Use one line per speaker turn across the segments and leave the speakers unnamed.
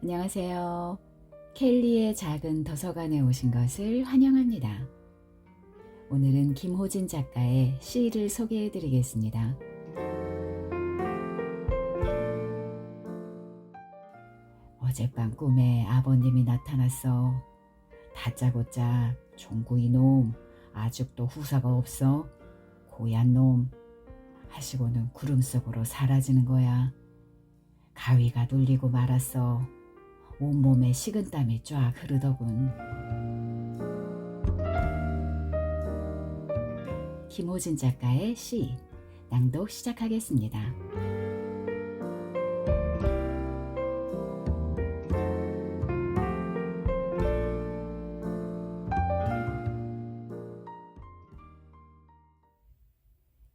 안녕하세요. 켈리의 작은 도서관에 오신 것을 환영합니다. 오늘은 김호진 작가의 시를 소개해 드리겠습니다. 어젯밤 꿈에 아버님이 나타났어. 다짜고짜 종구 이놈 아직도 후사가 없어? 고얀 놈 하시고는 구름 속으로 사라지는 거야. 가위가 눌리고 말았어. 온몸에 식은땀이 쫙 흐르더군. 김호진 작가의 시 낭독 시작하겠습니다.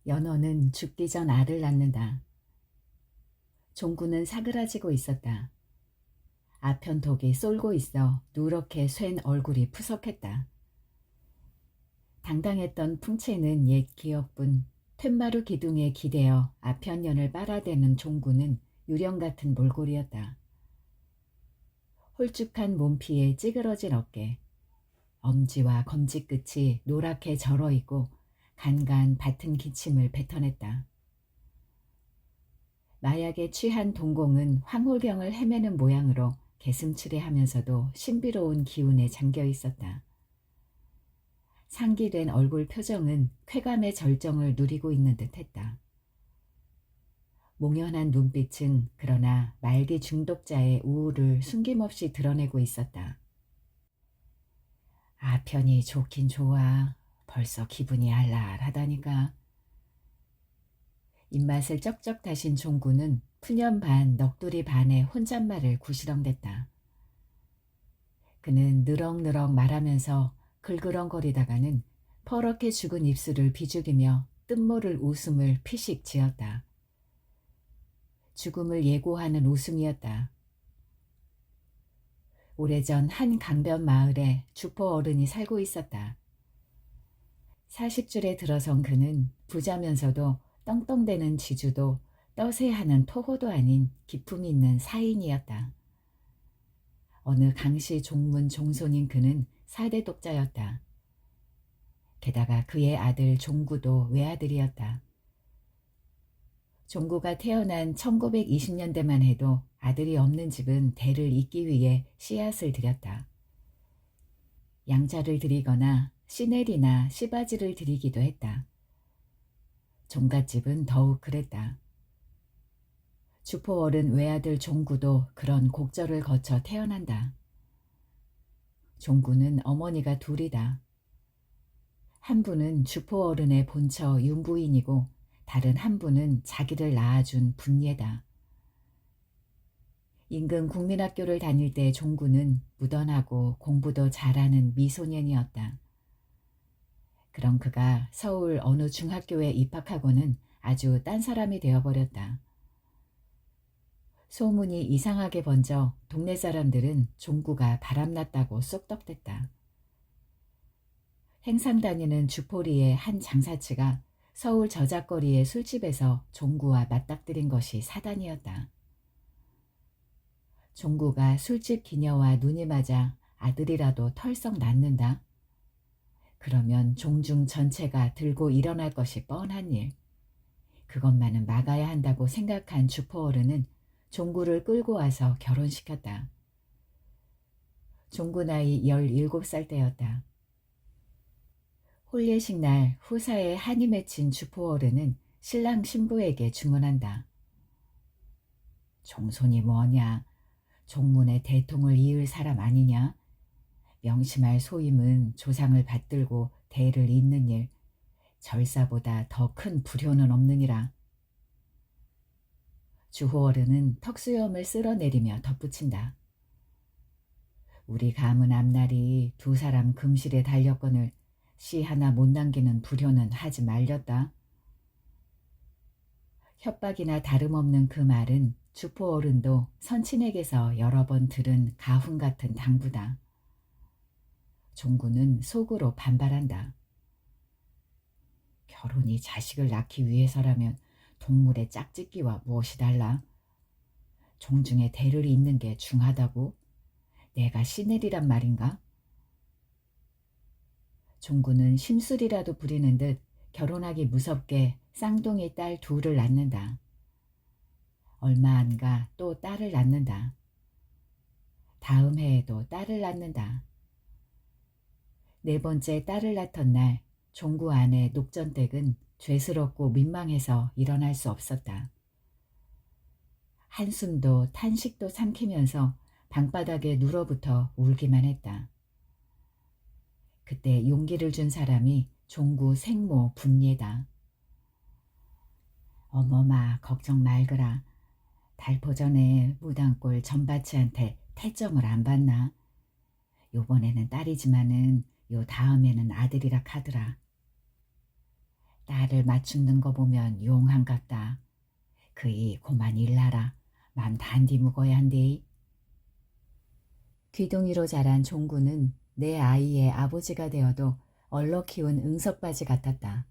연호는 죽기 전 알을 낳는다. 종구는 사그라지고 있었다. 아편독이 쏠고 있어 누렇게 쇠 얼굴이 푸석했다. 당당했던 풍채는 옛 기억뿐. 툇마루 기둥에 기대어 아편년을 빨아대는 종구는 유령 같은 몰골이었다. 홀쭉한 몸피에 찌그러진 어깨, 엄지와 검지 끝이 노랗게 절어있고 간간 밭은 기침을 뱉어냈다. 마약에 취한 동공은 황홀병을 헤매는 모양으로 개슴츠레하면서도 신비로운 기운에 잠겨 있었다. 상기된 얼굴 표정은 쾌감의 절정을 누리고 있는 듯했다. 몽연한 눈빛은 그러나 말기 중독자의 우울을 숨김없이 드러내고 있었다. 아편이 좋긴 좋아. 벌써 기분이 알랄하다니까. 입맛을 쩍쩍 다신 종구는 푸념 반 넋두리 반의 혼잣말을 구시렁댔다. 그는 느럭느럭 말하면서 글그렁거리다가는 퍼렇게 죽은 입술을 비죽이며 뜻모를 웃음을 피식 지었다. 죽음을 예고하는 웃음이었다. 오래전 한 강변 마을에 주포 어른이 살고 있었다. 40줄에 들어선 그는 부자면서도 떵떵대는 지주도 떠세하는 토호도 아닌 기품이 있는 사인이었다. 어느 강씨 종문 종손인 그는 4대 독자였다. 게다가 그의 아들 종구도 외아들이었다. 종구가 태어난 1920년대만 해도 아들이 없는 집은 대를 잇기 위해 씨앗을 들였다. 양자를 들이거나 시넬이나 시바지를 들이기도 했다. 종갓집은 더욱 그랬다. 주포 어른 외아들 종구도 그런 곡절을 거쳐 태어난다. 종구는 어머니가 둘이다. 한 분은 주포 어른의 본처 윤부인이고 다른 한 분은 자기를 낳아준 분예다. 인근 국민학교를 다닐 때 종구는 무던하고 공부도 잘하는 미소년이었다. 그런 그가 서울 어느 중학교에 입학하고는 아주 딴 사람이 되어버렸다. 소문이 이상하게 번져 동네 사람들은 종구가 바람났다고 쏙떡댔다. 행상 다니는 주포리의 한 장사치가 서울 저작거리의 술집에서 종구와 맞닥뜨린 것이 사단이었다. 종구가 술집 기녀와 눈이 맞아 아들이라도 털썩 낳는다. 그러면 종중 전체가 들고 일어날 것이 뻔한 일. 그것만은 막아야 한다고 생각한 주포 어른은 종구를 끌고 와서 결혼시켰다. 종구 나이 17살 때였다. 홀예식 날 후사에 한이 맺힌 주포 어른은 신랑 신부에게 주문한다. 종손이 뭐냐? 종문의 대통을 이을 사람 아니냐? 명심할 소임은 조상을 받들고 대를 잇는 일, 절사보다 더 큰 불효는 없느니라. 주호 어른은 턱수염을 쓸어내리며 덧붙인다. 우리 가문 앞날이 두 사람 금실에 달렸거늘 씨 하나 못 남기는 불효는 하지 말렸다. 협박이나 다름없는 그 말은 주포 어른도 선친에게서 여러 번 들은 가훈 같은 당부다. 종구는 속으로 반발한다. 결혼이 자식을 낳기 위해서라면 동물의 짝짓기와 무엇이 달라? 종중에 대를 잇는 게 중하다고? 내가 시넬이란 말인가? 종구는 심술이라도 부리는 듯 결혼하기 무섭게 쌍둥이 딸 둘을 낳는다. 얼마 안 가 또 딸을 낳는다. 다음 해에도 딸을 낳는다. 네 번째 딸을 낳던 날 종구 아내 녹전댁은 죄스럽고 민망해서 일어날 수 없었다. 한숨도 탄식도 삼키면서 방바닥에 누워붙어 울기만 했다. 그때 용기를 준 사람이 종구 생모 분예다. 어머마 걱정 말거라. 달포 전에 무당골 전바치한테 태점을 안 받나? 요번에는 딸이지만은 요 다음에는 아들이라 카더라. 딸을 맞춘는 거 보면 용한 같다. 그이 고만 일나라. 맘 단디 묵어야 한디. 귀둥이로 자란 종구는 내 아이의 아버지가 되어도 얼러 키운 응석바지 같았다.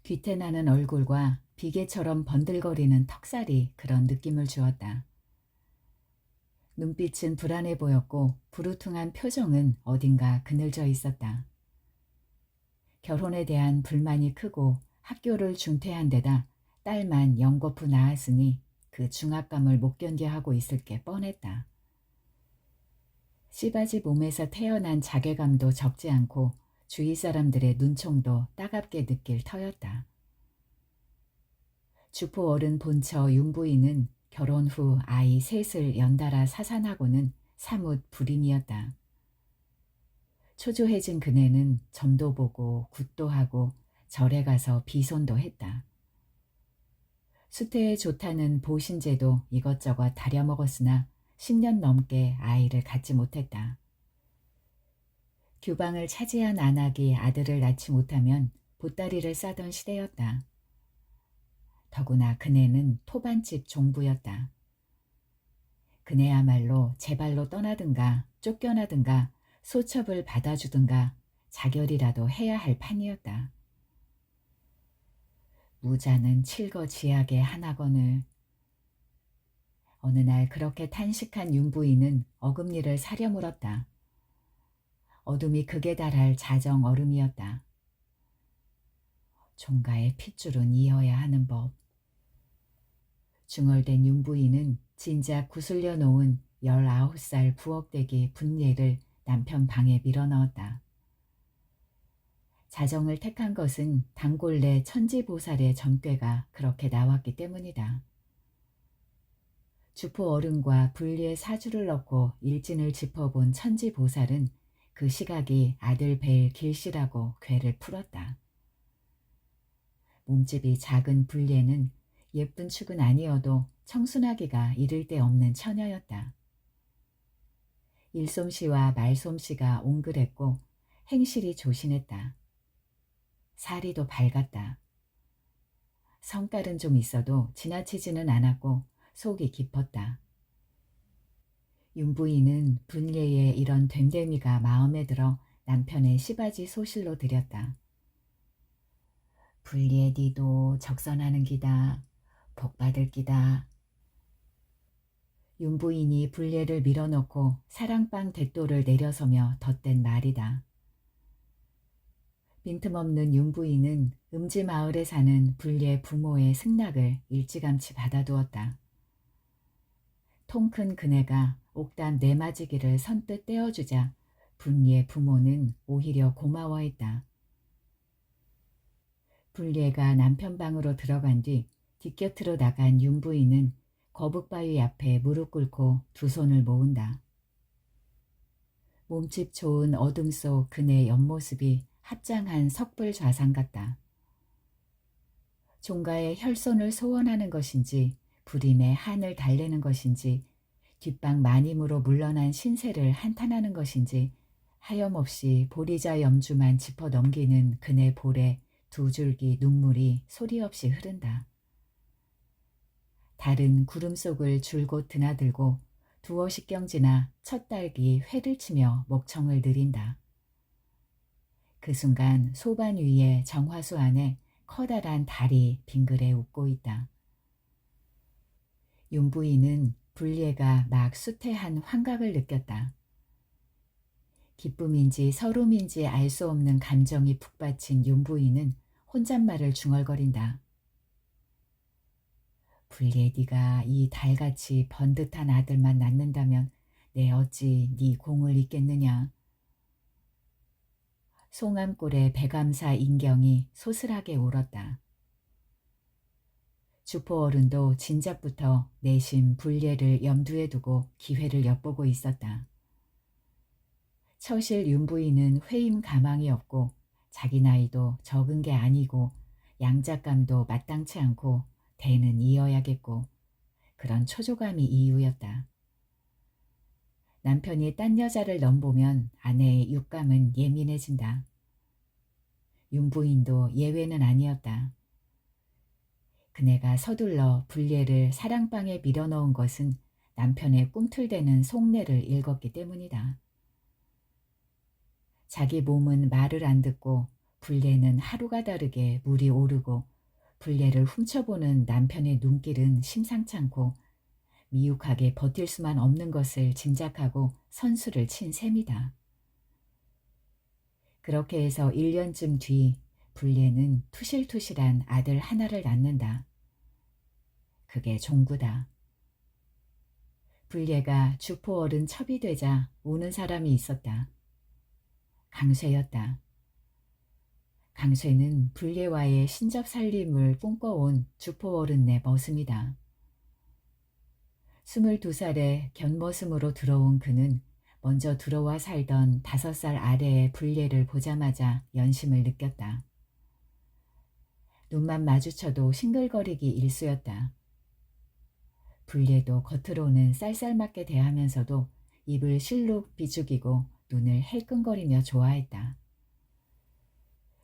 귀태나는 얼굴과 비계처럼 번들거리는 턱살이 그런 느낌을 주었다. 눈빛은 불안해 보였고 부르퉁한 표정은 어딘가 그늘져 있었다. 결혼에 대한 불만이 크고 학교를 중퇴한 데다 딸만 연거푸 낳았으니 그 중압감을 못 견뎌 하고 있을 게 뻔했다. 씨바지 몸에서 태어난 자괴감도 적지 않고 주위 사람들의 눈총도 따갑게 느낄 터였다. 주포 어른 본처 윤부인은 결혼 후 아이 셋을 연달아 사산하고는 사뭇 불임이었다. 초조해진 그네는 점도 보고 굿도 하고 절에 가서 비손도 했다. 수태에 좋다는 보신제도 이것저것 다려먹었으나 10년 넘게 아이를 갖지 못했다. 규방을 차지한 안악이 아들을 낳지 못하면 보따리를 싸던 시대였다. 더구나 그네는 토반집 종부였다. 그네야말로 제발로 떠나든가 쫓겨나든가 소첩을 받아주든가 자결이라도 해야 할 판이었다. 무자는 칠거지약의 하나건을. 어느 날 그렇게 탄식한 윤부인은 어금니를 사려 물었다. 어둠이 극에 달할 자정 얼음이었다. 종가의 핏줄은 이어야 하는 법. 중얼댄 윤부인은 진작 구슬려 놓은 19살 부엌대기 분예를 남편 방에 밀어넣었다. 자정을 택한 것은 단골 내 천지보살의 점괘가 그렇게 나왔기 때문이다. 주포 어른과 분리의 사주를 넣고 일진을 짚어본 천지보살은 그 시각이 아들 뵐 길시라고 궤를 풀었다. 몸집이 작은 분례는 예쁜 축은 아니어도 청순하기가 이를 데 없는 처녀였다. 일솜씨와 말솜씨가 옹글했고 행실이 조신했다. 사리도 밝았다. 성깔은 좀 있어도 지나치지는 않았고 속이 깊었다. 윤부인은 분례의 이런 됨됨이가 마음에 들어 남편의 시바지 소실로 들였다. 분리의 니도 적선하는 기다. 복받을 기다. 윤부인이 분례를 밀어넣고 사랑방 대도를 내려서며 덧댄 말이다. 빈틈없는 윤부인은 음지마을에 사는 분례 부모의 승낙을 일찌감치 받아두었다. 통 큰 그네가 옥담 내맞이기를 선뜻 떼어주자 분례 부모는 오히려 고마워했다. 분례가 남편 방으로 들어간 뒤 뒷곁으로 나간 윤부인은 거북바위 앞에 무릎 꿇고 두 손을 모은다. 몸집 좋은 어둠 속 그네 옆모습이 합장한 석불 좌상 같다. 종가의 혈손을 소원하는 것인지 불임의 한을 달래는 것인지 뒷방 마님으로 물러난 신세를 한탄하는 것인지 하염없이 보리자 염주만 짚어 넘기는 그네 볼에 두 줄기 눈물이 소리 없이 흐른다. 달은 구름 속을 줄곧 드나들고 두어식경 지나 첫 딸기 회를 치며 목청을 느린다. 그 순간 소반 위에 정화수 안에 커다란 달이 빙그레 웃고 있다. 윤부인은 불례가 막 수태한 환각을 느꼈다. 기쁨인지 서름인지 알 수 없는 감정이 북받친 윤부인은 혼잣말을 중얼거린다. 불례 네가 이 달같이 번듯한 아들만 낳는다면 내 어찌 네 공을 잇겠느냐. 송암골의 백암사 인경이 소슬하게 울었다. 주포 어른도 진작부터 내심 불례를 염두에 두고 기회를 엿보고 있었다. 처실 윤부인은 회임 가망이 없고 자기 나이도 적은 게 아니고 양작감도 마땅치 않고 대는 이어야겠고 그런 초조감이 이유였다. 남편이 딴 여자를 넘보면 아내의 육감은 예민해진다. 윤부인도 예외는 아니었다. 그네가 서둘러 불례를 사랑방에 밀어넣은 것은 남편의 꿈틀대는 속내를 읽었기 때문이다. 자기 몸은 말을 안 듣고 불례는 하루가 다르게 물이 오르고 불례를 훔쳐보는 남편의 눈길은 심상찮고 미육하게 버틸 수만 없는 것을 짐작하고 선수를 친 셈이다. 그렇게 해서 1년쯤 뒤 불례는 투실투실한 아들 하나를 낳는다. 그게 종구다. 불례가 주포 어른 첩이 되자 우는 사람이 있었다. 강쇠였다. 강쇠는 불례와의 신접 살림을 꿈꿔온 주포 어른네 머슴이다. 22살에 견머슴으로 들어온 그는 먼저 들어와 살던 5살 아래의 불례를 보자마자 연심을 느꼈다. 눈만 마주쳐도 싱글거리기 일쑤였다. 불례도 겉으로는 쌀쌀맞게 대하면서도 입을 실룩 비죽이고 눈을 헬끈거리며 좋아했다.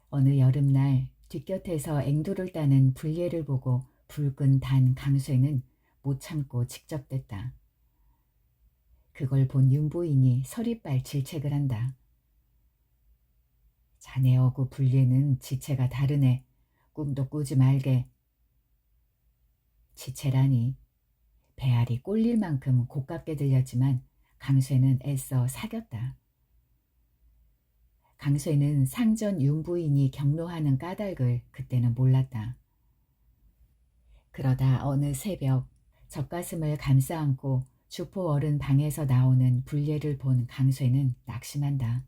어느 여름날 뒷곁에서 앵두를 따는 불례를 보고 불끈 단 강쇠는 못 참고 직접댔다. 그걸 본 윤부인이 서리빨 질책을 한다. 자네하고 불례는 지체가 다르네. 꿈도 꾸지 말게. 지체라니. 배알이 꼴릴 만큼 고깝게 들렸지만 강쇠는 애써 사겼다. 강쇠는 상전 윤부인이 경로하는 까닭을 그때는 몰랐다. 그러다 어느 새벽 젖가슴을 감싸 안고 주포 어른 방에서 나오는 불례를 본 강쇠는 낙심한다.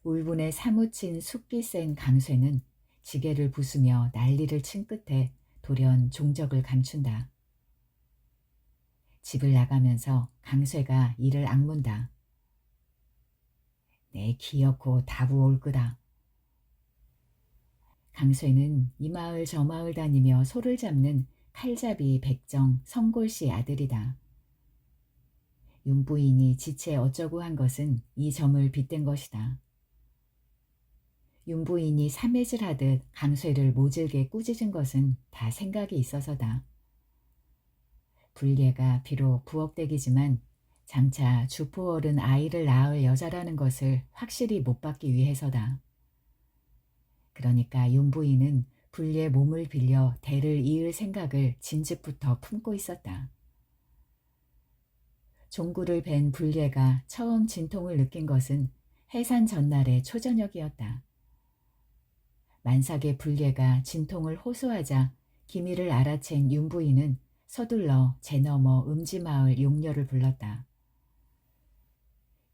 울분에 사무친 숫기 센 강쇠는 지게를 부수며 난리를 친 끝에 돌연 종적을 감춘다. 집을 나가면서 강쇠가 이를 악문다. 내 기어코 다부 올 거다. 강쇠는 이 마을 저 마을 다니며 소를 잡는 칼잡이 백정 성골씨 아들이다. 윤부인이 지체 어쩌고 한 것은 이 점을 빗댄 것이다. 윤부인이 삼해질하듯 강쇠를 모질게 꾸짖은 것은 다 생각이 있어서다. 불례가 비록 부엌댁이지만 장차 주포 어른 아이를 낳을 여자라는 것을 확실히 못 받기 위해서다. 그러니까 윤부인은 불례 몸을 빌려 대를 이을 생각을 진즉부터 품고 있었다. 종구를 벤 불례가 처음 진통을 느낀 것은 해산 전날의 초저녁이었다. 만삭의 불례가 진통을 호소하자 기미를 알아챈 윤부인은 서둘러 제너머 음지마을 용녀를 불렀다.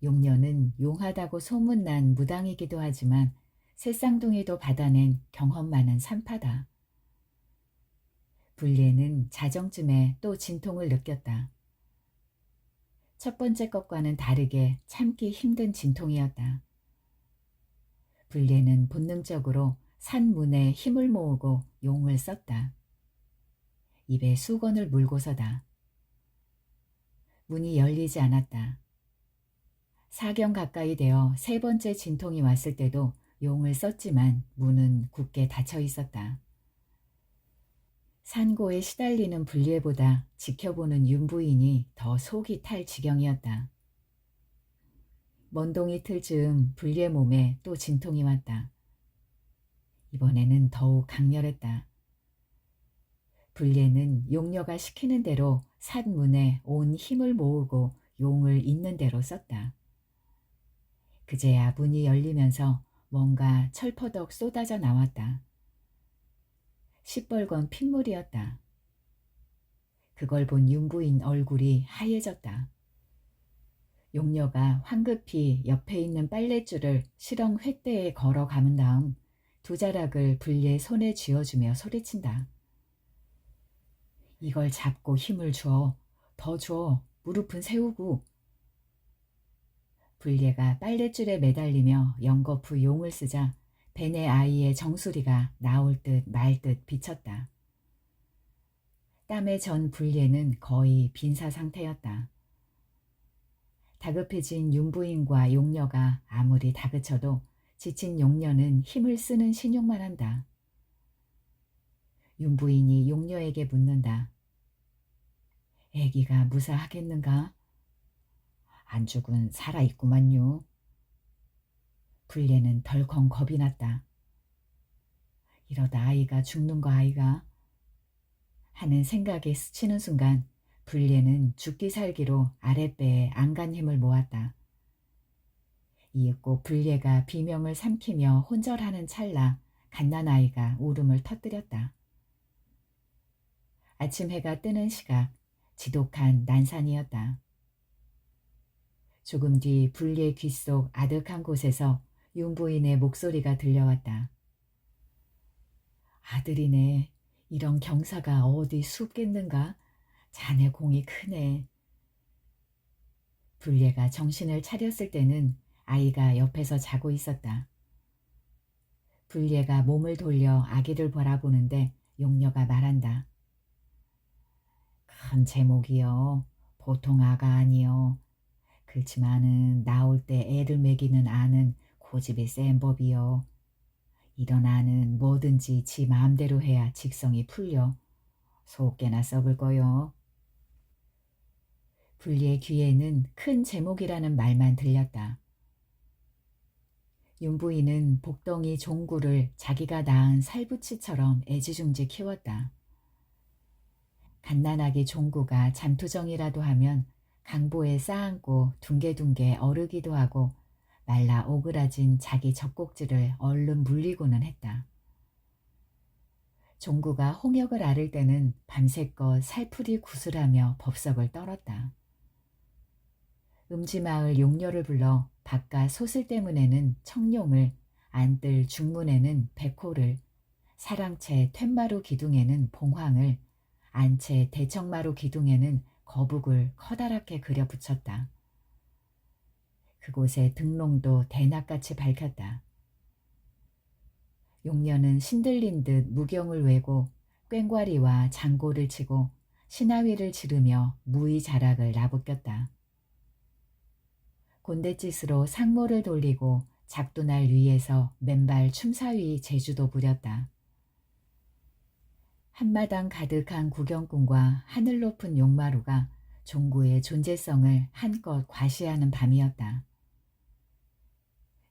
용녀는 용하다고 소문난 무당이기도 하지만 새쌍둥이도 받아낸 경험 많은 산파다. 불례는 자정쯤에 또 진통을 느꼈다. 첫 번째 것과는 다르게 참기 힘든 진통이었다. 불례는 본능적으로 산 문에 힘을 모으고 용을 썼다. 입에 수건을 물고서다. 문이 열리지 않았다. 사경 가까이 되어 3번째 진통이 왔을 때도 용을 썼지만 문은 굳게 닫혀 있었다. 산고에 시달리는 불례보다 지켜보는 윤부인이 더 속이 탈 지경이었다. 먼동이 틀 즈음 불례 몸에 또 진통이 왔다. 이번에는 더욱 강렬했다. 불례는 용녀가 시키는 대로 삿문에 온 힘을 모으고 용을 있는 대로 썼다. 그제야 문이 열리면서 뭔가 철퍼덕 쏟아져 나왔다. 시뻘건 핏물이었다. 그걸 본 윤부인 얼굴이 하얘졌다. 용녀가 황급히 옆에 있는 빨랫줄을 실형 횃대에 걸어 감은 다음 두 자락을 불리의 손에 쥐어주며 소리친다. 이걸 잡고 힘을 줘. 더 줘. 무릎은 세우고. 불례가 빨랫줄에 매달리며 연거푸 용을 쓰자 벤의 아이의 정수리가 나올 듯 말 듯 비쳤다. 땀에 전 불례는 거의 빈사 상태였다. 다급해진 윤부인과 용녀가 아무리 다그쳐도 지친 용녀는 힘을 쓰는 신용만 한다. 윤부인이 용녀에게 묻는다. 애기가 무사하겠는가? 안 죽은 살아있구만요. 불례는 덜컹 겁이 났다. 이러다 아이가 죽는 거 아이가? 하는 생각에 스치는 순간 불례는 죽기 살기로 아랫배에 안간 힘을 모았다. 이윽고 불례가 비명을 삼키며 혼절하는 찰나 갓난아이가 울음을 터뜨렸다. 아침 해가 뜨는 시각 지독한 난산이었다. 조금 뒤 불례 귓속 아득한 곳에서 윤부인의 목소리가 들려왔다. 아들이네. 이런 경사가 어디 숲겠는가? 자네 공이 크네. 불례가 정신을 차렸을 때는 아이가 옆에서 자고 있었다. 불례가 몸을 돌려 아기를 바라보는데 용녀가 말한다. 큰 제목이요. 보통 아가 아니요. 그렇지만은 나올 때 애를 먹이는 아는 고집이 센 법이요. 이런 아는 뭐든지 지 마음대로 해야 직성이 풀려. 속개나 썩을 거요. 불리의 귀에는 큰 제목이라는 말만 들렸다. 윤부인은 복덩이 종구를 자기가 낳은 살부치처럼 애지중지 키웠다. 갓난아기 종구가 잠투정이라도 하면 강보에 쌓안고 둥게둥게 어르기도 하고 말라 오그라진 자기 젖꼭지를 얼른 물리고는 했다. 종구가 홍역을 앓을 때는 밤새껏 살풀이 구슬하며 법석을 떨었다. 음지마을 용녀를 불러 바깥 소슬 때문에는 청룡을, 안뜰 중문에는 백호를, 사랑채 퇴마루 기둥에는 봉황을, 안채 대청마루 기둥에는 거북을 커다랗게 그려 붙였다. 그곳에 등롱도 대낮같이 밝혔다. 용녀는 신들린 듯 무경을 외고 꽹과리와 장고를 치고 신하위를 지르며 무의 자락을 나부꼈다. 곤대짓으로 상모를 돌리고 작두날 위에서 맨발 춤사위 제주도 부렸다. 한마당 가득한 구경꾼과 하늘 높은 용마루가 종구의 존재성을 한껏 과시하는 밤이었다.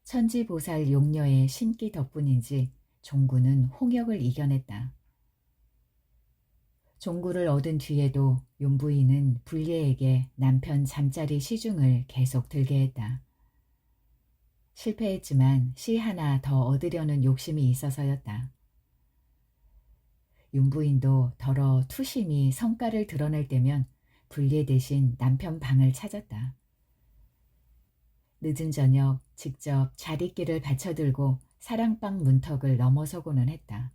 천지보살 용녀의 신기 덕분인지 종구는 홍역을 이겨냈다. 종구를 얻은 뒤에도 윤부인은 불예에게 남편 잠자리 시중을 계속 들게 했다. 실패했지만 시 하나 더 얻으려는 욕심이 있어서였다. 윤부인도 더러 투심이 성과를 드러낼 때면 불예 대신 남편 방을 찾았다. 늦은 저녁 직접 자릿길을 받쳐들고 사랑방 문턱을 넘어서고는 했다.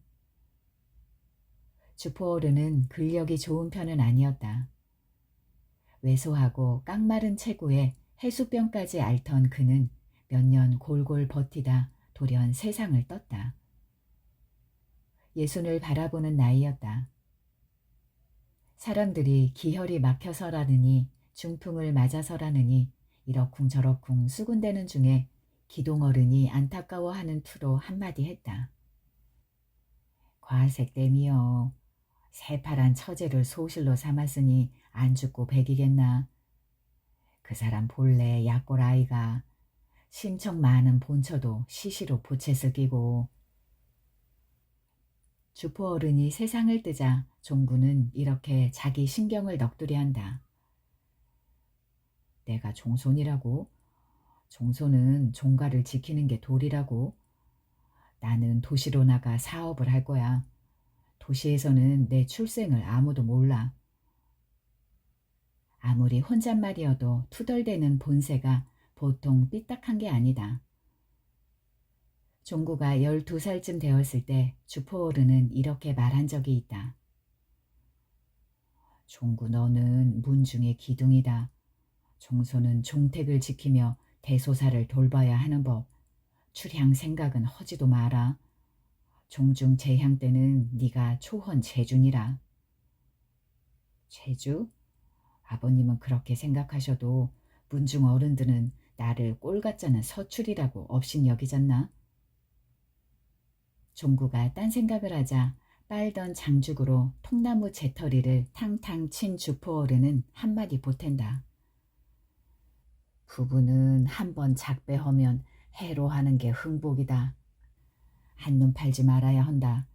주포어른은 근력이 좋은 편은 아니었다. 왜소하고 깡마른 체구에 해수병까지 앓던 그는 몇 년 골골 버티다 돌연 세상을 떴다. 예순을 바라보는 나이였다. 사람들이 기혈이 막혀서라느니 중풍을 맞아서라느니 이러쿵저러쿵 수군대는 중에 기동어른이 안타까워하는 투로 한마디 했다. 과색땜이여. 새파란 처제를 소실로 삼았으니 안 죽고 백이겠나. 그 사람 본래 약골 아이가 심청 많은 본처도 시시로 보채을 끼고. 주포 어른이 세상을 뜨자 종구는 이렇게 자기 신경을 넋두리 한다. 내가 종손이라고? 종손은 종가를 지키는 게 도리라고. 나는 도시로 나가 사업을 할 거야. 도시에서는 내 출생을 아무도 몰라. 아무리 혼잣말이어도 투덜대는 본새가 보통 삐딱한 게 아니다. 종구가 12살쯤 되었을 때 주포 어른은 이렇게 말한 적이 있다. 종구, 너는 문중의 기둥이다. 종소는 종택을 지키며 대소사를 돌봐야 하는 법. 출향 생각은 허지도 마라. 종중 재향 때는 네가 초헌 재준이라. 재주? 아버님은 그렇게 생각하셔도 문중 어른들은 나를 꼴같자는 서출이라고 업신여기잖나. 종구가 딴 생각을 하자 빨던 장죽으로 통나무 재터리를 탕탕 친 주포 어른은 한마디 보탠다. 부부는 한번 작배하면 해로 하는 게 흥복이다. 한눈 팔지 말아야 한다.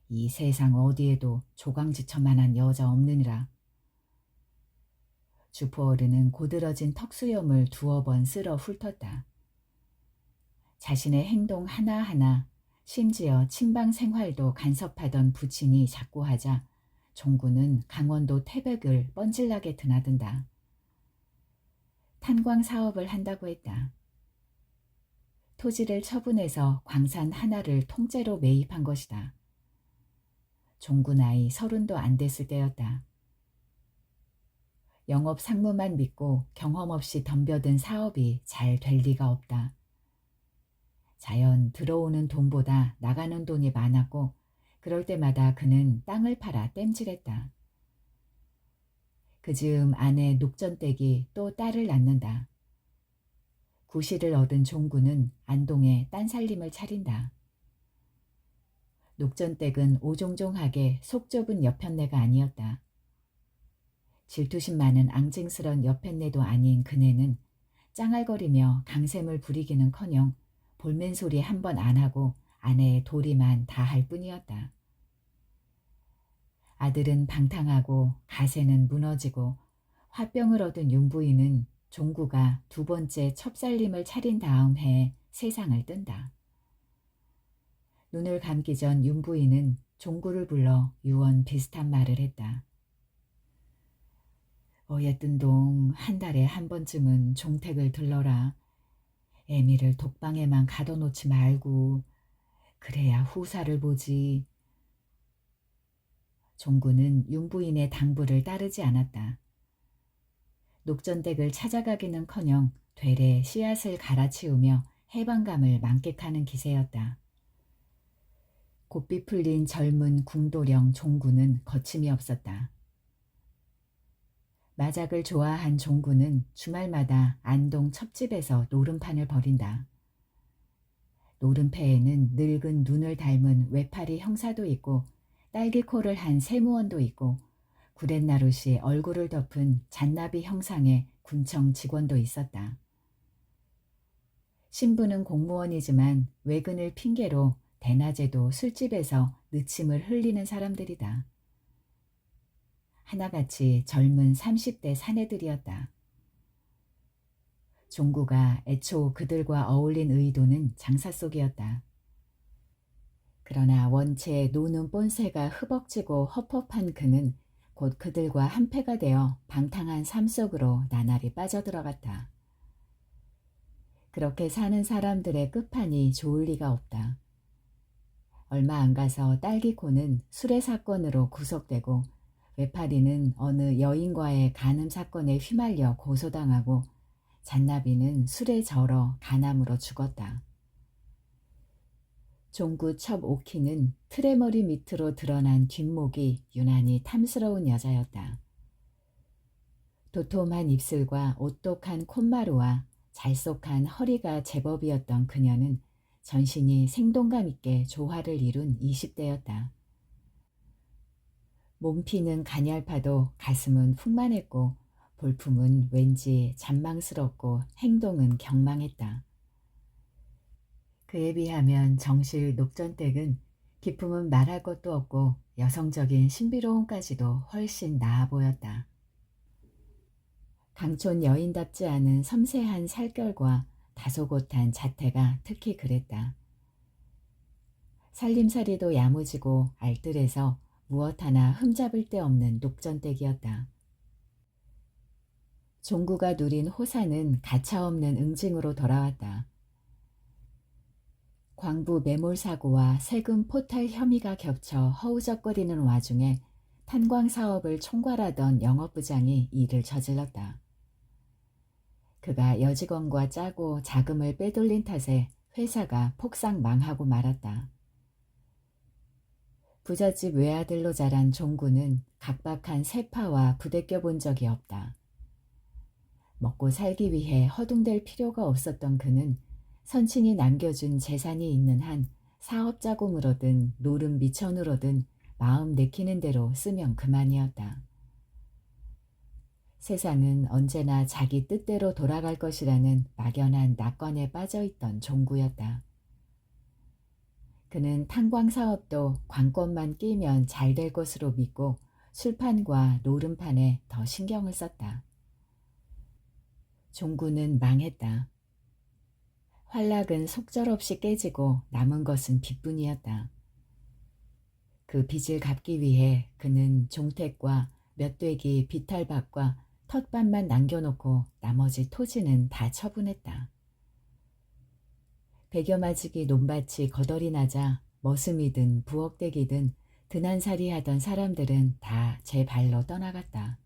이 세상 어디에도 조강지처만한 여자 없느니라. 주포 어른은 고드러진 턱수염을 두어 번 쓸어 훑었다. 자신의 행동 하나하나, 심지어 친방 생활도 간섭하던 부친이 자꾸 하자 종구는 강원도 태백을 뻔질나게 드나든다. 탄광 사업을 한다고 했다. 토지를 처분해서 광산 하나를 통째로 매입한 것이다. 종구 나이 30도 안 됐을 때였다. 영업 상무만 믿고 경험 없이 덤벼든 사업이 잘 될 리가 없다. 자연 들어오는 돈보다 나가는 돈이 많았고 그럴 때마다 그는 땅을 팔아 땜질했다. 그즈음 아내 녹전댁이 또 딸을 낳는다. 구실을 얻은 종구는 안동에 딴살림을 차린다. 녹전댁은 오종종하게 속 좁은 여편네가 아니었다. 질투심 많은 앙증스런 여편네도 아닌 그네는 짱알거리며 강샘을 부리기는커녕 볼멘 소리 한 번 안 하고 아내의 도리만 다 할 뿐이었다. 아들은 방탕하고 가세는 무너지고 화병을 얻은 윤부인은 종구가 2번째 첩살림을 차린 다음 해에 세상을 뜬다. 눈을 감기 전 윤부인은 종구를 불러 유언 비슷한 말을 했다. 어예뜬동 한 달에 한 번쯤은 종택을 들러라. 애미를 독방에만 가둬놓지 말고 그래야 후사를 보지. 종구는 윤부인의 당부를 따르지 않았다. 녹전댁을 찾아가기는커녕 되레 씨앗을 갈아치우며 해방감을 만끽하는 기세였다. 곱비 풀린 젊은 궁도령 종구는 거침이 없었다. 마작을 좋아한 종구는 주말마다 안동 첩집에서 노름판을 벌인다. 노름패에는 늙은 눈을 닮은 외파리 형사도 있고 딸기코를 한 세무원도 있고 구렛나룻이 얼굴을 덮은 잔나비 형상의 군청 직원도 있었다. 신부는 공무원이지만 외근을 핑계로 대낮에도 술집에서 느침을 흘리는 사람들이다. 하나같이 젊은 30대 사내들이었다. 종구가 애초 그들과 어울린 의도는 장사 속이었다. 그러나 원체 노는 뽐새가 흐벅지고 헛헛한 그는 곧 그들과 한패가 되어 방탕한 삶 속으로 나날이 빠져들어갔다. 그렇게 사는 사람들의 끝판이 좋을 리가 없다. 얼마 안 가서 딸기코는 술의 사건으로 구속되고 외파리는 어느 여인과의 간음 사건에 휘말려 고소당하고 잔나비는 술에 절어 간암으로 죽었다. 종구 첩 오키는 트레머리 밑으로 드러난 뒷목이 유난히 탐스러운 여자였다. 도톰한 입술과 오똑한 콧마루와 잘속한 허리가 제법이었던 그녀는 전신이 생동감 있게 조화를 이룬 20대였다. 몸피는 가냘파도 가슴은 풍만했고 볼품은 왠지 잔망스럽고 행동은 경망했다. 그에 비하면 정실 녹전댁은 기품은 말할 것도 없고 여성적인 신비로움까지도 훨씬 나아 보였다. 강촌 여인답지 않은 섬세한 살결과 다소곳한 자태가 특히 그랬다. 살림살이도 야무지고 알뜰해서 무엇 하나 흠잡을 데 없는 녹전댁이었다. 종구가 누린 호사는 가차없는 응징으로 돌아왔다. 광부 매몰 사고와 세금 포탈 혐의가 겹쳐 허우적거리는 와중에 탄광 사업을 총괄하던 영업부장이 일을 저질렀다. 그가 여직원과 짜고 자금을 빼돌린 탓에 회사가 폭삭 망하고 말았다. 부잣집 외아들로 자란 종구는 각박한 세파와 부대껴 본 적이 없다. 먹고 살기 위해 허둥댈 필요가 없었던 그는 선친이 남겨준 재산이 있는 한 사업자금으로든 노름 미천으로든 마음 내키는 대로 쓰면 그만이었다. 세상은 언제나 자기 뜻대로 돌아갈 것이라는 막연한 낙관에 빠져있던 종구였다. 그는 탄광 사업도 관건만 끼면 잘 될 것으로 믿고 술판과 노름판에 더 신경을 썼다. 종구는 망했다. 활락은 속절없이 깨지고 남은 것은 빚뿐이었다. 그 빚을 갚기 위해 그는 종택과 몇 되기 비탈밭과 텃밭만 남겨놓고 나머지 토지는 다 처분했다. 백여마지기 논밭이 거덜이 나자 머슴이든 부엌대기든 드난살이 하던 사람들은 다 제 발로 떠나갔다.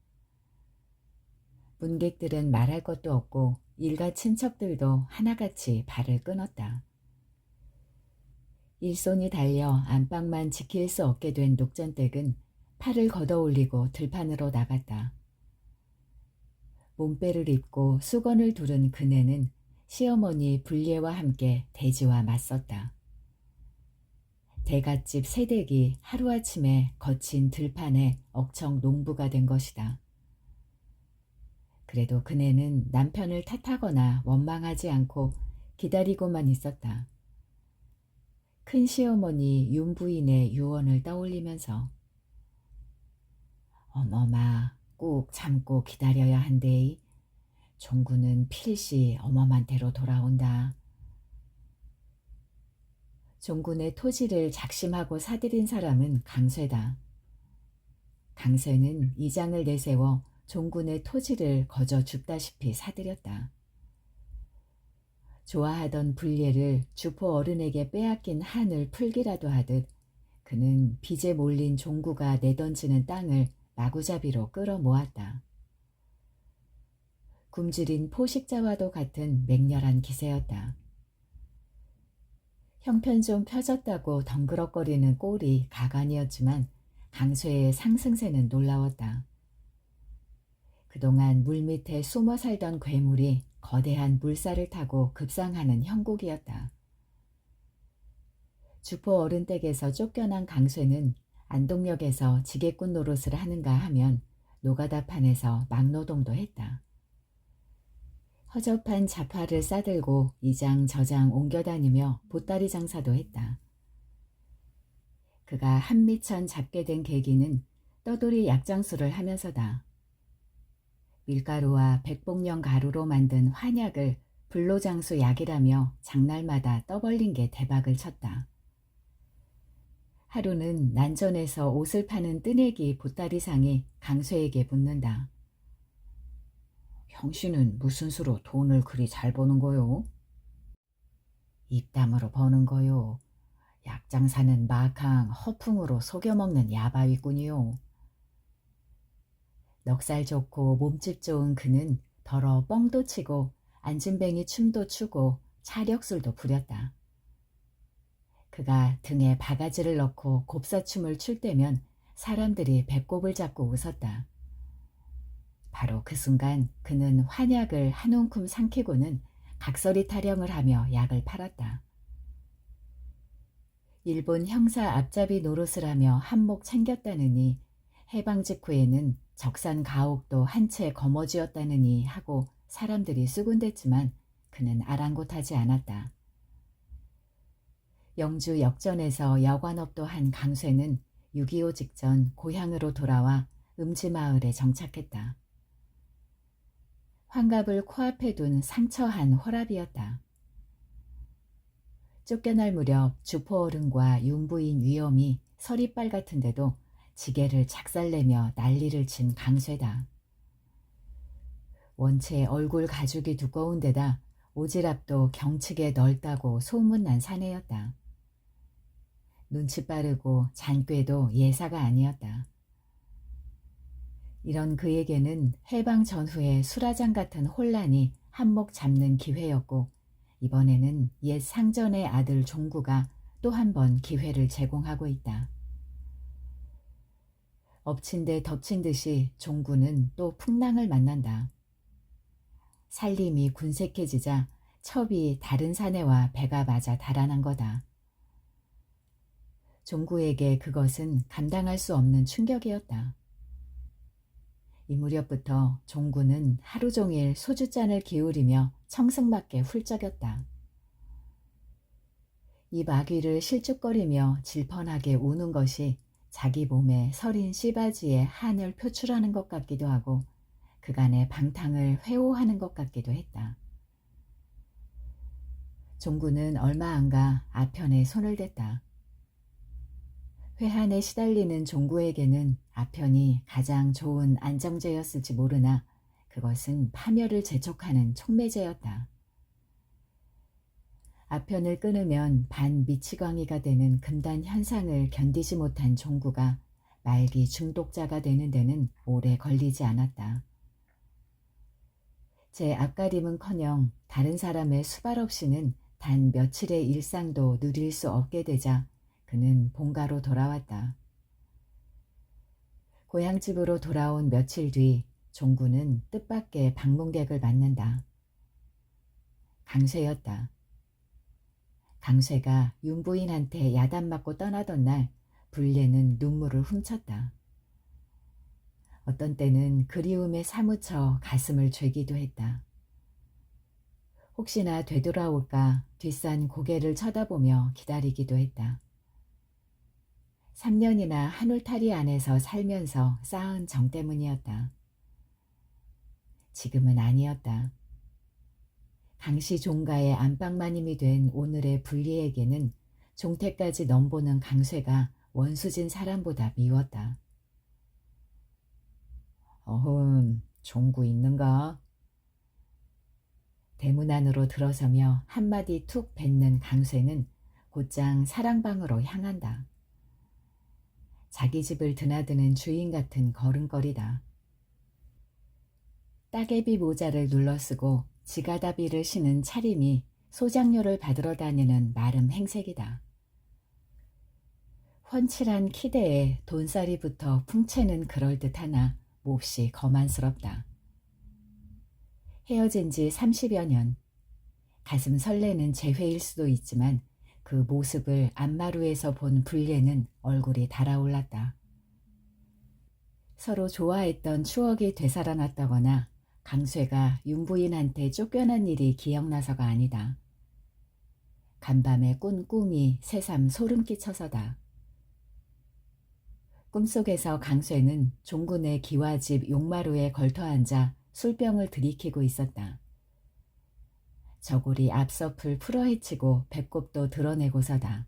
문객들은 말할 것도 없고 일가 친척들도 하나같이 발을 끊었다. 일손이 달려 안방만 지킬 수 없게 된 녹전댁은 팔을 걷어올리고 들판으로 나갔다. 몸빼를 입고 수건을 두른 그네는 시어머니 불예와 함께 대지와 맞섰다. 대갓집 새댁이 하루아침에 거친 들판에 억청 농부가 된 것이다. 그래도 그네는 남편을 탓하거나 원망하지 않고 기다리고만 있었다. 큰 시어머니 윤부인의 유언을 떠올리면서 어머마 꾹 참고 기다려야 한대. 종구는 필시 어머만테로 돌아온다. 종군의 토지를 작심하고 사들인 사람은 강쇠다. 강쇠는 이장을 내세워 종군의 토지를 거저 줍다시피 사들였다. 좋아하던 불예를 주포 어른에게 빼앗긴 한을 풀기라도 하듯 그는 빚에 몰린 종구가 내던지는 땅을 마구잡이로 끌어모았다. 굶주린 포식자와도 같은 맹렬한 기세였다. 형편 좀 펴졌다고 덩그럭거리는 꼴이 가관이었지만 강쇠의 상승세는 놀라웠다. 그동안 물밑에 숨어 살던 괴물이 거대한 물살을 타고 급상하는 형국이었다. 주포 어른 댁에서 쫓겨난 강쇠는 안동역에서 지게꾼 노릇을 하는가 하면 노가다판에서 막노동도 했다. 허접한 자파를 싸들고 이장 저장 옮겨다니며 보따리 장사도 했다. 그가 한미천 잡게 된 계기는 떠돌이 약장수를 하면서다. 밀가루와 백봉령 가루로 만든 환약을 불로장수 약이라며 장날마다 떠벌린 게 대박을 쳤다. 하루는 난전에서 옷을 파는 뜨내기 보따리상이 강쇠에게 묻는다. 형씨는 무슨 수로 돈을 그리 잘 버는 거요? 입담으로 버는 거요. 약장사는 막항 허풍으로 속여먹는 야바위꾼이요. 넉살 좋고 몸집 좋은 그는 더러 뻥도 치고 안진뱅이 춤도 추고 차력술도 부렸다. 그가 등에 바가지를 넣고 곱사춤을 출 때면 사람들이 배꼽을 잡고 웃었다. 바로 그 순간 그는 환약을 한 움큼 삼키고는 각설이 타령을 하며 약을 팔았다. 일본 형사 앞잡이 노릇을 하며 한몫 챙겼다느니 해방 직후에는 적산 가옥도 한 채 거머쥐었다느니 하고 사람들이 수군댔지만 그는 아랑곳하지 않았다. 영주 역전에서 여관업도 한 강쇠는 6.25 직전 고향으로 돌아와 음지마을에 정착했다. 환갑을 코앞에 둔 상처한 호랍이었다. 쫓겨날 무렵 주포어른과 윤부인 위엄이 서리빨 같은데도 지게를 작살내며 난리를 친 강쇠다. 원체 얼굴 가죽이 두꺼운 데다 오지랖도 경측에 넓다고 소문난 사내였다. 눈치 빠르고 잔꾀도 예사가 아니었다. 이런 그에게는 해방 전후의 수라장 같은 혼란이 한몫 잡는 기회였고 이번에는 옛 상전의 아들 종구가 또 한 번 기회를 제공하고 있다. 엎친 데 덮친 듯이 종구는 또 풍랑을 만난다. 살림이 군색해지자 첩이 다른 사내와 배가 맞아 달아난 거다. 종구에게 그것은 감당할 수 없는 충격이었다. 이 무렵부터 종구는 하루 종일 소주잔을 기울이며 청승맞게 훌쩍였다. 이 마귀를 실쭉거리며 질펀하게 우는 것이 자기 몸에 서린 씨바지에 한을 표출하는 것 같기도 하고 그간의 방탕을 회호하는 것 같기도 했다. 종구는 얼마 안가 아편에 손을 댔다. 회한에 시달리는 종구에게는 아편이 가장 좋은 안정제였을지 모르나 그것은 파멸을 재촉하는 촉매제였다. 아편을 끊으면 반미치광이가 되는 금단 현상을 견디지 못한 종구가 말기 중독자가 되는 데는 오래 걸리지 않았다. 제 앞가림은커녕 다른 사람의 수발 없이는 단 며칠의 일상도 누릴 수 없게 되자 그는 본가로 돌아왔다. 고향집으로 돌아온 며칠 뒤 종구는 뜻밖의 방문객을 맞는다. 강쇠였다. 강쇠가 윤부인한테 야단맞고 떠나던 날 불례는 눈물을 훔쳤다. 어떤 때는 그리움에 사무쳐 가슴을 죄기도 했다. 혹시나 되돌아올까 뒷산 고개를 쳐다보며 기다리기도 했다. 3년이나 한울타리 안에서 살면서 쌓은 정 때문이었다. 지금은 아니었다. 강씨 종가의 안방마님이 된 오늘의 불리에게는 종태까지 넘보는 강쇠가 원수진 사람보다 미웠다. 어흠, 종구 있는가? 대문 안으로 들어서며 한마디 툭 뱉는 강쇠는 곧장 사랑방으로 향한다. 자기 집을 드나드는 주인 같은 걸음걸이다. 따개비 모자를 눌러쓰고 지가다비를 신은 차림이 소장료를 받으러 다니는 마름 행색이다. 훤칠한 키대에 돈살이부터 풍채는 그럴듯하나 몹시 거만스럽다. 헤어진 지 30여 년. 가슴 설레는 재회일 수도 있지만 그 모습을 안마루에서 본 불례는 얼굴이 달아올랐다. 서로 좋아했던 추억이 되살아났다거나 강쇠가 윤부인한테 쫓겨난 일이 기억나서가 아니다. 간밤에 꾼 꿈이 새삼 소름 끼쳐서다. 꿈속에서 강쇠는 종군의 기와집 용마루에 걸터앉아 술병을 들이키고 있었다. 저고리 앞서풀 풀어헤치고 배꼽도 드러내고서다.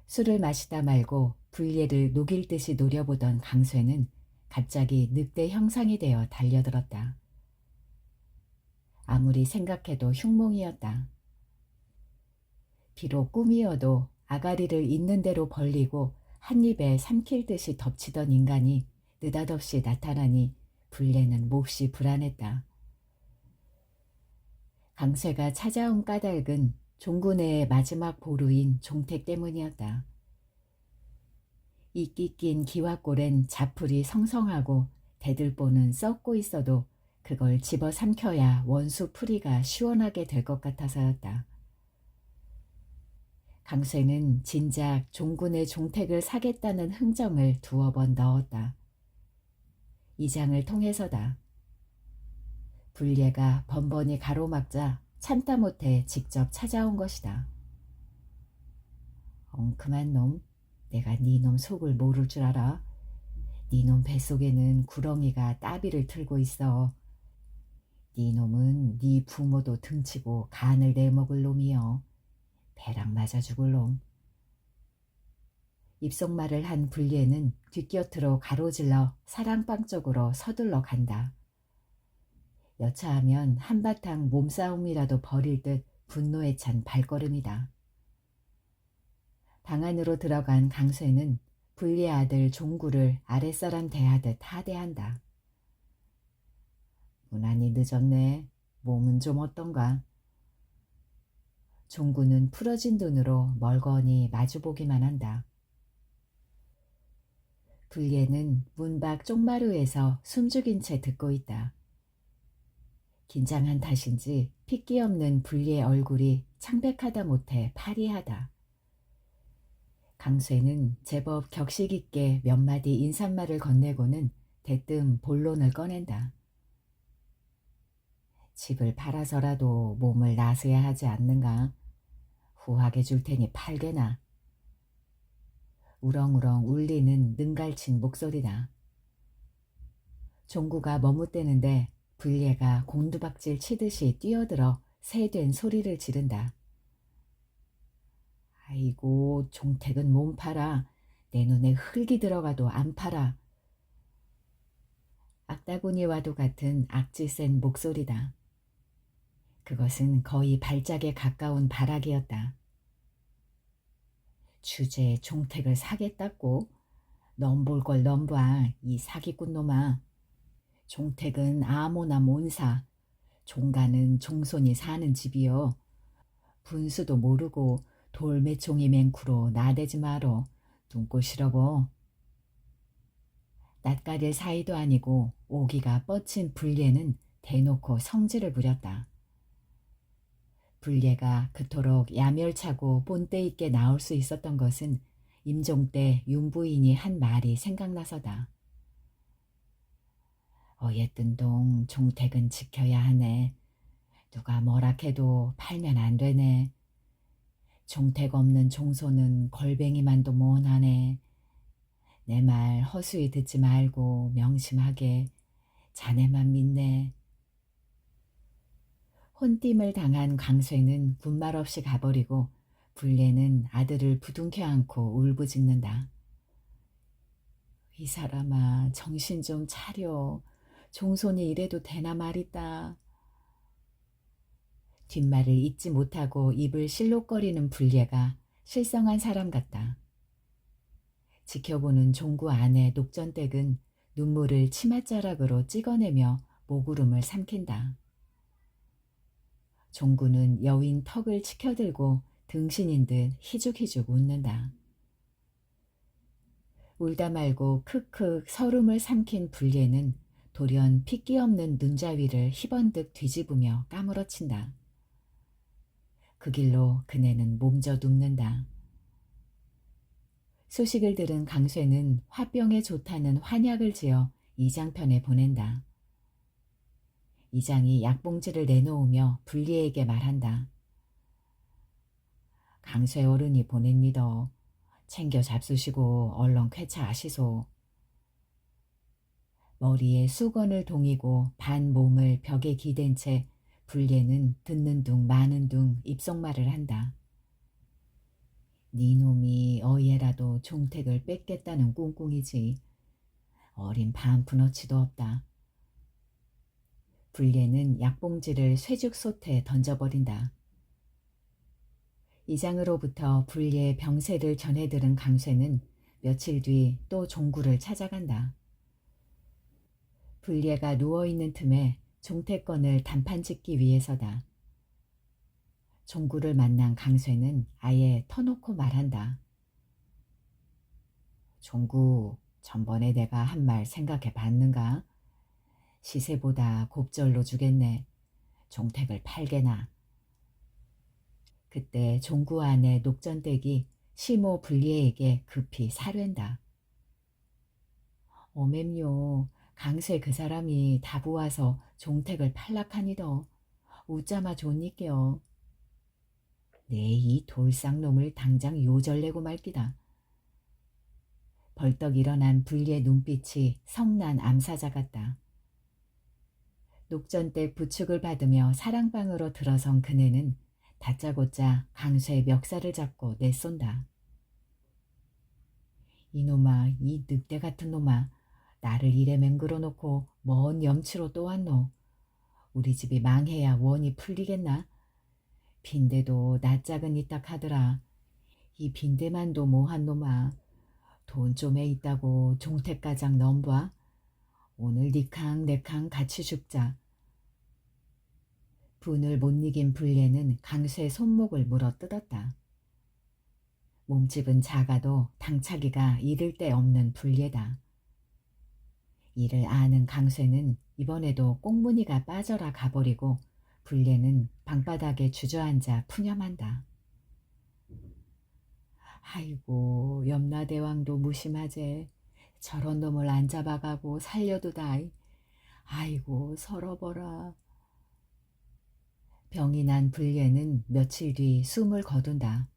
술을 마시다 말고 불례를 녹일 듯이 노려보던 강쇠는 갑자기 늑대 형상이 되어 달려들었다. 아무리 생각해도 흉몽이었다. 비록 꿈이어도 아가리를 있는 대로 벌리고 한 입에 삼킬 듯이 덮치던 인간이 느닷없이 나타나니 불례는 몹시 불안했다. 강쇠가 찾아온 까닭은 종군의 마지막 보루인 종택 때문이었다. 이끼 낀 기와골엔 자풀이 성성하고 대들보는 썩고 있어도 그걸 집어삼켜야 원수 풀이가 시원하게 될 것 같아서였다. 강쇠는 진작 종군의 종택을 사겠다는 흥정을 두어 번 넣었다. 이 장을 통해서다. 불례가 번번이 가로막자 참다 못해 직접 찾아온 것이다. 엉큼한 놈, 내가 네 놈 속을 모를 줄 알아? 네 놈 뱃속에는 구렁이가 따비를 틀고 있어. 네 놈은 네 부모도 등치고 간을 내먹을 놈이여. 배랑 맞아 죽을 놈. 입속말을 한 불리에는 뒷곁으로 가로질러 사랑방 쪽으로 서둘러 간다. 여차하면 한바탕 몸싸움이라도 벌일 듯 분노에 찬 발걸음이다. 방 안으로 들어간 강쇠는 불리의 아들 종구를 아랫사람 대하듯 하대한다. 무난히 늦었네. 몸은 좀 어떤가? 종구는 풀어진 눈으로 멀거니 마주보기만 한다. 불리에는 문 밖 쪽마루에서 숨죽인 채 듣고 있다. 긴장한 탓인지 핏기 없는 불리의 얼굴이 창백하다 못해 파리하다. 강쇠는 제법 격식 있게 몇 마디 인사말을 건네고는 대뜸 본론을 꺼낸다. 집을 팔아서라도 몸을 나서야 하지 않는가? 후하게 줄 테니 팔게나. 우렁우렁 울리는 능갈친 목소리다. 종구가 머뭇대는데 불리애가 곤두박질 치듯이 뛰어들어 새된 소리를 지른다. 아이고, 종택은 몸 팔아. 내 눈에 흙이 들어가도 안 팔아. 악다구니와도 같은 악질 센 목소리다. 그것은 거의 발작에 가까운 발악이었다. 주제에 종택을 사겠다고? 넘볼 걸 넘봐, 이 사기꾼 놈아. 종택은 아무나 못 사. 종가는 종손이 사는 집이요. 분수도 모르고 돌매총이 맹구로 나대지 마로. 눈꼴 싫어보. 낯가릴 사이도 아니고 오기가 뻗친 불예는 대놓고 성질을 부렸다. 불예가 그토록 야멸차고 본때 있게 나올 수 있었던 것은 임종 때 윤부인이 한 말이 생각나서다. 어예뜬 동 종택은 지켜야 하네. 누가 뭐라 해도 팔면 안 되네. 종택 없는 종소는 걸뱅이만도 못하네. 내 말 허수이 듣지 말고 명심하게. 자네만 믿네. 혼쭐을 당한 광쇠는 군말 없이 가버리고 불례는 아들을 부둥켜 안고 울부짖는다. 이 사람아, 정신 좀 차려. 종손이 이래도 되나 말이다. 뒷말을 잊지 못하고 입을 실룩거리는 불례가 실성한 사람 같다. 지켜보는 종구 안의 녹전댁은 눈물을 치맛자락으로 찍어내며 목구름을 삼킨다. 종구는 여윈 턱을 치켜들고 등신인 듯 희죽희죽 웃는다. 울다 말고 크크 서름을 삼킨 불례는 돌연 핏기 없는 눈자위를 희번득 뒤집으며 까무러친다. 그 길로 그네는 몸져 눕는다. 소식을 들은 강쇠는 화병에 좋다는 환약을 지어 이장편에 보낸다. 이장이 약봉지를 내놓으며 불리에게 말한다. 강쇠 어른이 보냅니다. 챙겨 잡수시고 얼른 쾌차하시소. 머리에 수건을 동이고 반 몸을 벽에 기댄 채 불례는 듣는 둥 마는 둥 입속말을 한다. 네 놈이 어예라도 종택을 뺏겠다는 꿍꿍이지. 어린 반푼어치도 없다. 불례는 약봉지를 쇠죽솥에 던져버린다. 이장으로부터 불례의 병세를 전해 들은 강쇠는 며칠 뒤 또 종구를 찾아간다. 불례가 누워있는 틈에 종택건을 단판 짓기 위해서다. 종구를 만난 강쇠는 아예 터놓고 말한다. 종구, 전번에 내가 한 말 생각해 봤는가? 시세보다 곱절로 주겠네. 종택을 팔게나. 그때 종구 안의 녹전댁이 시모 불리에게 급히 사례한다. 어맵요. 강쇠 그 사람이 다부와서 종택을 팔락하니더. 웃자마 좋니께요. 내 이 돌쌍놈을 당장 요절내고 말기다. 벌떡 일어난 불리의 눈빛이 성난 암사자 같다. 녹전댁 부축을 받으며 사랑방으로 들어선 그네는 다짜고짜 강쇠의 멱살을 잡고 내쏜다. 이놈아, 이 늑대 같은 놈아, 나를 이래 맹글어 놓고 먼 염치로 또 왔노. 우리 집이 망해야 원이 풀리겠나? 빈대도 낯짝은 이딱 하더라. 이 빈대만도 뭐한 놈아. 돈 좀에 있다고 종택가장 넘봐. 오늘 니캉 내캉 같이 죽자. 분을 못 이긴 불례는 강쇠 손목을 물어 뜯었다. 몸집은 작아도 당차기가 이를 데 없는 불례다. 이를 아는 강쇠는 이번에도 꽁무니가 빠져라 가버리고 불례는 방바닥에 주저앉아 푸념한다. 아이고 염라대왕도 무심하제. 저런 놈을 안 잡아가고 살려두다이. 아이고 서러버라. 병이 난 불례는 며칠 뒤 숨을 거둔다.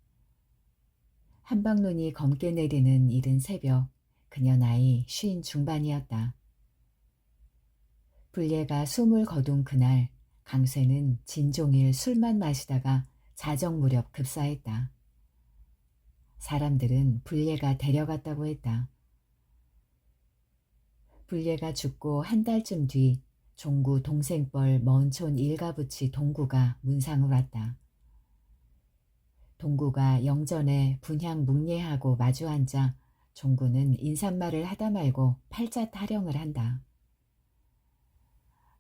한방눈이 검게 내리는 이른 새벽, 그녀 나이 50 중반이었다. 불례가 숨을 거둔 그날 강쇠는 진종일 술만 마시다가 자정 무렵 급사했다. 사람들은 불례가 데려갔다고 했다. 불례가 죽고 한 달쯤 뒤 종구 동생뻘 먼촌 일가부치 동구가 문상을 왔다. 동구가 영전에 분향 묵례하고 마주 앉아 종구는 인사말을 하다 말고 팔자 타령을 한다.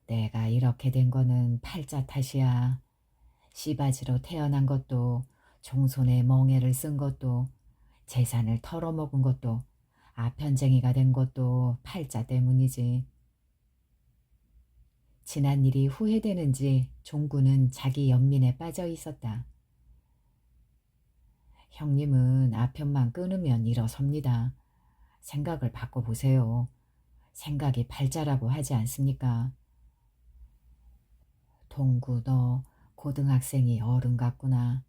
내가 이렇게 된 거는 팔자 탓이야. 씨바지로 태어난 것도, 종손에 멍에를 쓴 것도, 재산을 털어먹은 것도, 아편쟁이가 된 것도 팔자 때문이지. 지난 일이 후회되는지 종구는 자기 연민에 빠져 있었다. 형님은 아편만 끊으면 일어섭니다. 생각을 바꿔보세요. 생각이 팔자라고 하지 않습니까? 동구 너 고등학생이 어른 같구나.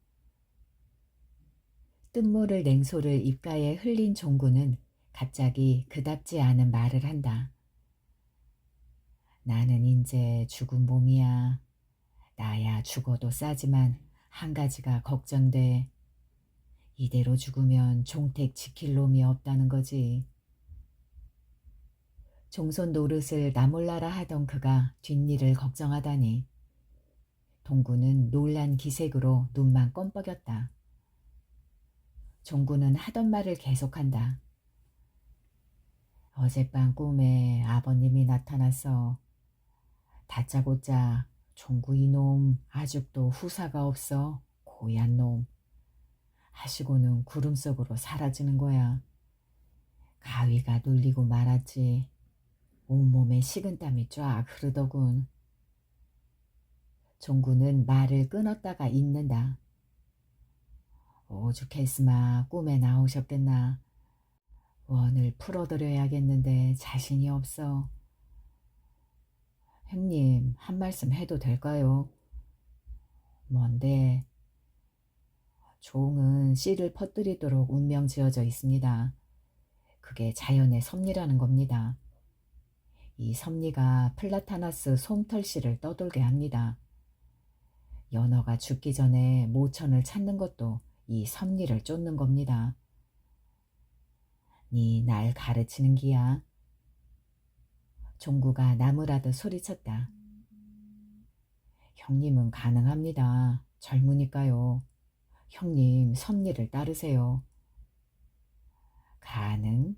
뜬모를 냉소를 입가에 흘린 종구는 갑자기 그답지 않은 말을 한다. 나는 인제 죽은 몸이야. 나야 죽어도 싸지만 한 가지가 걱정돼. 이대로 죽으면 종택 지킬 놈이 없다는 거지. 종손 노릇을 나몰라라 하던 그가 뒷일을 걱정하다니. 동구는 놀란 기색으로 눈만 껌뻑였다. 종구는 하던 말을 계속한다. 어젯밤 꿈에 아버님이 나타났어. 다짜고짜 종구 이놈 아직도 후사가 없어. 고얀 놈. 하시고는 구름 속으로 사라지는 거야. 가위가 눌리고 말았지. 온몸에 식은땀이 쫙 흐르더군. 종구는 말을 끊었다가 잇는다. 오죽했으마 꿈에 나오셨겠나. 원을 풀어드려야겠는데 자신이 없어. 형님 한 말씀 해도 될까요? 뭔데? 종은 씨를 퍼뜨리도록 운명 지어져 있습니다. 그게 자연의 섭리라는 겁니다. 이 섭리가 플라타나스 솜털씨를 떠돌게 합니다. 연어가 죽기 전에 모천을 찾는 것도 이 섭리를 쫓는 겁니다. 니 날 가르치는 기야. 종구가 나무라듯 소리쳤다. 형님은 가능합니다. 젊으니까요. 형님 섭리를 따르세요. 가능?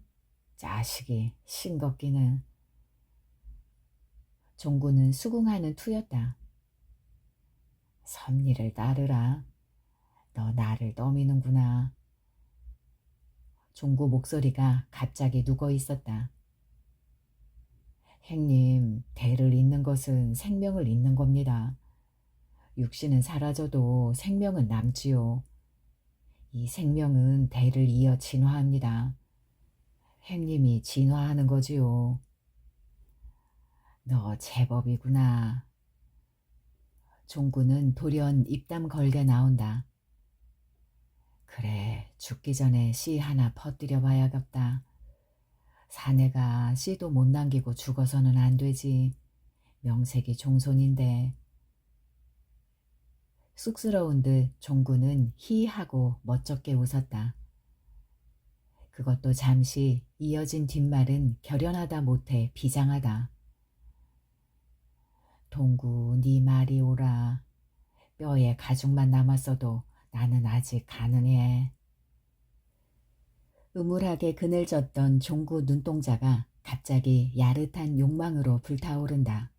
자식이 싱겁기는. 종구는 수긍하는 투였다. 섭리를 따르라. 너 나를 떠미는구나. 종구 목소리가 갑자기 누거 있었다. 형님, 대를 잇는 것은 생명을 잇는 겁니다. 육신은 사라져도 생명은 남지요. 이 생명은 대를 이어 진화합니다. 형님이 진화하는 거지요. 너 제법이구나. 종구는 돌연 입담 걸게 나온다. 그래, 죽기 전에 씨 하나 퍼뜨려 봐야겠다. 사내가 씨도 못 남기고 죽어서는 안 되지. 명색이 종손인데. 쑥스러운 듯 종구는 히하고 멋쩍게 웃었다. 그것도 잠시 이어진 뒷말은 결연하다 못해 비장하다. 동구 네 말이 옳아. 뼈에 가죽만 남았어도 나는 아직 가능해. 음울하게 그늘졌던 종구 눈동자가 갑자기 야릇한 욕망으로 불타오른다.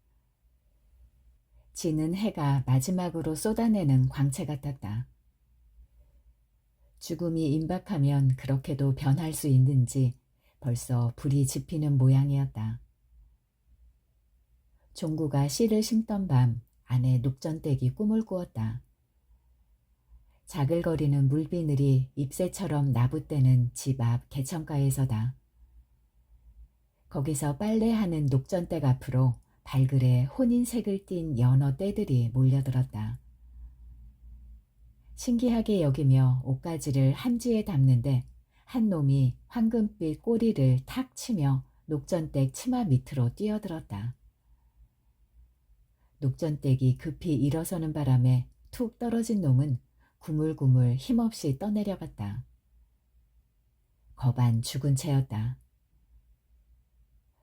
지는 해가 마지막으로 쏟아내는 광채 같았다. 죽음이 임박하면 그렇게도 변할 수 있는지 벌써 불이 지피는 모양이었다. 종구가 씨를 심던 밤 안에 녹전댁이 꿈을 꾸었다. 자글거리는 물비늘이 잎새처럼 나붓대는 집 앞 개천가에서다. 거기서 빨래하는 녹전댁 앞으로 발글에 혼인색을 띤 연어 떼들이 몰려들었다. 신기하게 여기며 옷가지를 함지에 담는데 한 놈이 황금빛 꼬리를 탁 치며 녹전댁 치마 밑으로 뛰어들었다. 녹전댁이 급히 일어서는 바람에 툭 떨어진 놈은 구물구물 힘없이 떠내려갔다. 거반 죽은 채였다.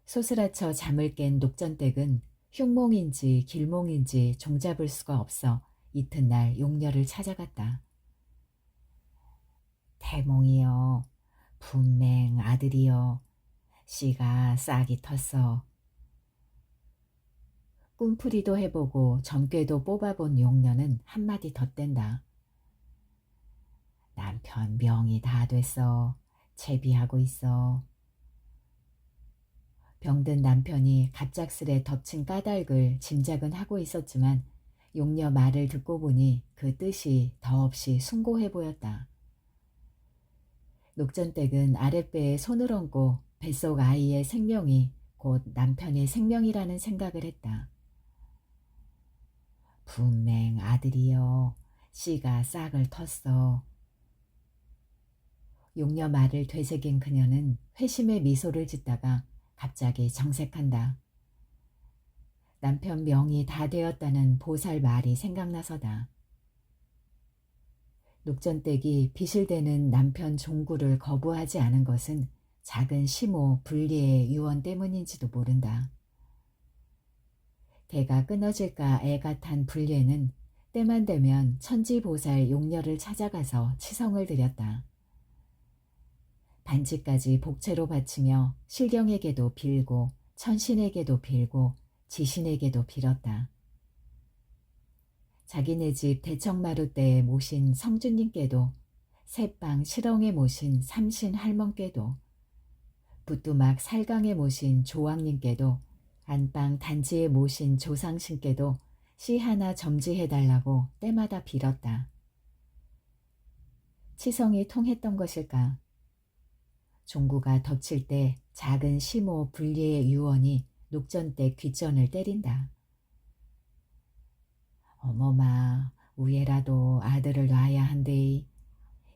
소스라쳐 잠을 깬 녹전댁은 흉몽인지 길몽인지 종잡을 수가 없어 이튿날 용녀를 찾아갔다. 태몽이여, 분맹 아들이여, 씨가 싹이 텄어. 꿈풀이도 해보고 점괘도 뽑아본 용녀는 한마디 덧댄다. 남편 명이 다 됐어. 채비하고 있어. 병든 남편이 갑작스레 덮친 까닭을 짐작은 하고 있었지만 용녀 말을 듣고 보니 그 뜻이 더없이 숭고해 보였다. 녹전댁은 아랫배에 손을 얹고 뱃속 아이의 생명이 곧 남편의 생명이라는 생각을 했다. 분맹 아들이여, 씨가 싹을 텄어. 용녀 말을 되새긴 그녀는 회심의 미소를 짓다가 갑자기 정색한다. 남편 명이 다 되었다는 보살 말이 생각나서다. 녹전댁이 비실대는 남편 종구를 거부하지 않은 것은 작은 시모 분리의 유언 때문인지도 모른다. 대가 끊어질까 애가 탄 불례는 때만 되면 천지보살 용녀를 찾아가서 치성을 드렸다. 반지까지 복채로 바치며 실경에게도 빌고 천신에게도 빌고 지신에게도 빌었다. 자기네 집 대청마루대에 모신 성주님께도 새빵 실엉에 모신 삼신 할멈께도 부뚜막 살강에 모신 조왕님께도 안방 단지에 모신 조상신께도 씨 하나 점지해달라고 때마다 빌었다. 치성이 통했던 것일까? 종구가 덮칠 때 작은 시모 분리의 유언이 녹전댁 귓전을 때린다. 어머마, 우애라도 아들을 놔야 한데이.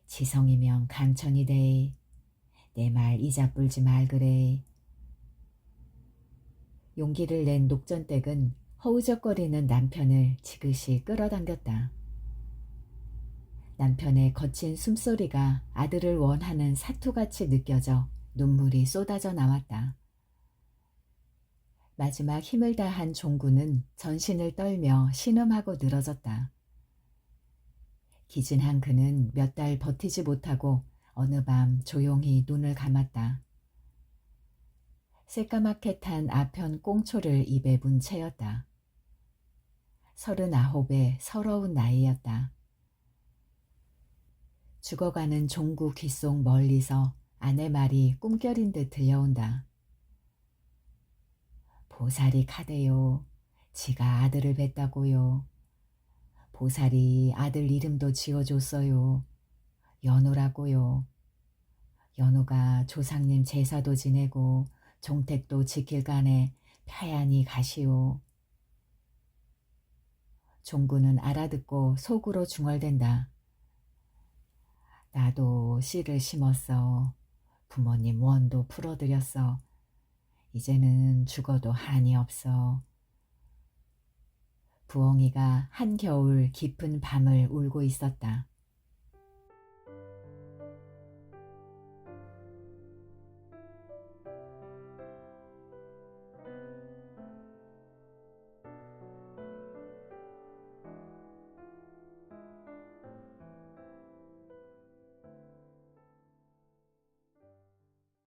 지성이면 감천이데이. 내 말 이자뿔지 말그레이. 용기를 낸 녹전댁은 허우적거리는 남편을 지그시 끌어당겼다. 남편의 거친 숨소리가 아들을 원하는 사투같이 느껴져 눈물이 쏟아져 나왔다. 마지막 힘을 다한 종구는 전신을 떨며 신음하고 늘어졌다. 기진한 그는 몇 달 버티지 못하고 어느 밤 조용히 눈을 감았다. 새까맣게 탄 아편 꽁초를 입에 문 채였다. 39의 서러운 나이였다. 죽어가는 종구 귓속 멀리서 아내 말이 꿈결인 듯 들려온다. 보살이 카대요. 지가 아들을 뵀다고요. 보살이 아들 이름도 지어줬어요. 연우라고요. 연우가 조상님 제사도 지내고 종택도 지킬 간에 편안히 가시오. 종구는 알아듣고 속으로 중얼댄다. 나도 씨를 심었어. 부모님 원도 풀어드렸어. 이제는 죽어도 한이 없어. 부엉이가 한겨울 깊은 밤을 울고 있었다.